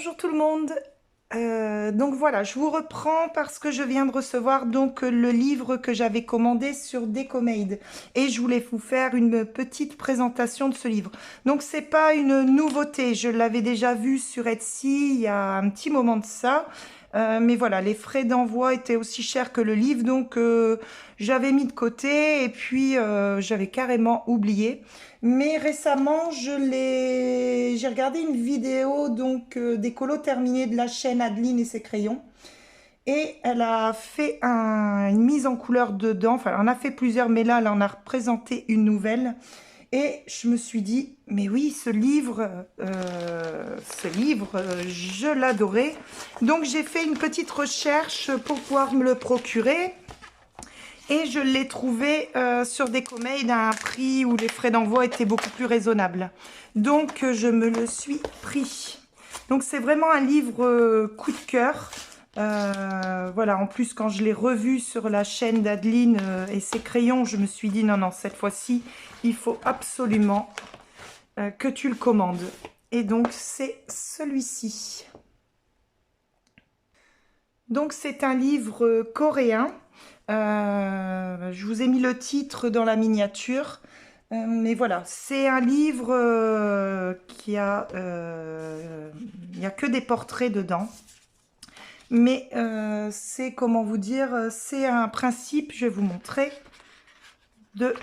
Bonjour tout le monde. Donc voilà, je vous reprends parce que je viens de recevoir donc le livre que j'avais commandé sur Decomade et je voulais vous faire une petite présentation de ce livre. Donc c'est pas une nouveauté, je l'avais déjà vu sur Etsy il y a un petit moment de ça. Mais voilà, les frais d'envoi étaient aussi chers que le livre, donc j'avais mis de côté et puis j'avais carrément oublié. Mais récemment, j'ai regardé une vidéo donc des colos terminés de la chaîne Adeline et ses crayons. Et elle a fait une mise en couleur dedans. Enfin, elle en a fait plusieurs, mais là, elle en a représenté une nouvelle. Et je me suis dit, mais oui, je l'adorais. Donc, j'ai fait une petite recherche pour pouvoir me le procurer. Et je l'ai trouvé sur Decomade à un prix où les frais d'envoi étaient beaucoup plus raisonnables. Donc, je me le suis pris. Donc, c'est vraiment un livre coup de cœur. Voilà, en plus, quand je l'ai revu sur la chaîne d'Adeline et ses crayons, je me suis dit, non, non, cette fois-ci, il faut absolument que tu le commandes. Et donc, c'est celui-ci. Donc, c'est un livre coréen. Je vous ai mis le titre dans la miniature. Mais voilà, c'est un livre il n'y a que des portraits dedans. Mais c'est, comment vous dire, c'est un principe, je vais vous montrer, de...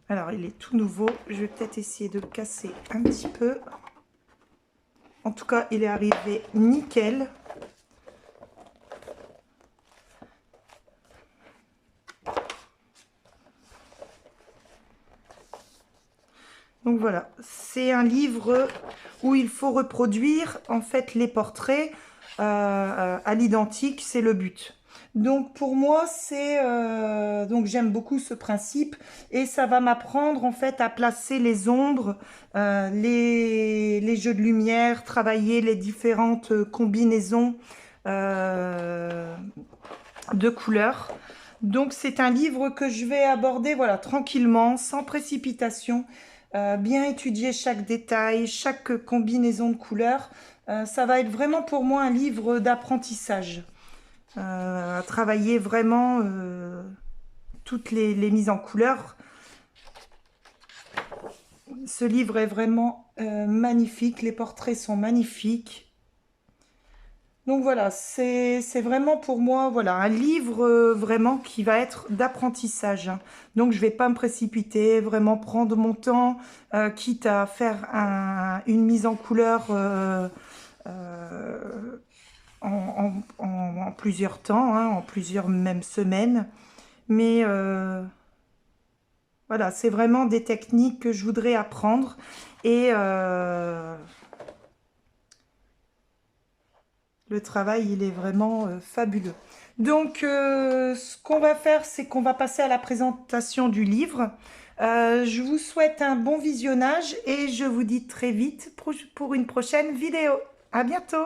Alors, il est tout nouveau. Je vais peut-être essayer de le casser un petit peu. En tout cas, il est arrivé nickel. Donc voilà, c'est un livre où il faut reproduire en fait les portraits à l'identique, c'est le but. Donc pour moi, donc j'aime beaucoup ce principe et ça va m'apprendre en fait à placer les ombres, les jeux de lumière, travailler les différentes combinaisons de couleurs. Donc c'est un livre que je vais aborder voilà, tranquillement, sans précipitation, bien étudier chaque détail, chaque combinaison de couleurs. Ça va être vraiment pour moi un livre d'apprentissage, à travailler vraiment toutes les mises en couleurs. Ce livre est vraiment magnifique, les portraits sont magnifiques. Donc voilà, c'est vraiment pour moi voilà, un livre vraiment qui va être d'apprentissage. Donc je ne vais pas me précipiter, vraiment prendre mon temps, quitte à faire une mise en couleur en plusieurs temps, hein, en plusieurs même semaines. Mais voilà, c'est vraiment des techniques que je voudrais apprendre et le travail, il est vraiment fabuleux. Donc, ce qu'on va faire, c'est qu'on va passer à la présentation du livre. Je vous souhaite un bon visionnage et je vous dis très vite pour une prochaine vidéo. À bientôt!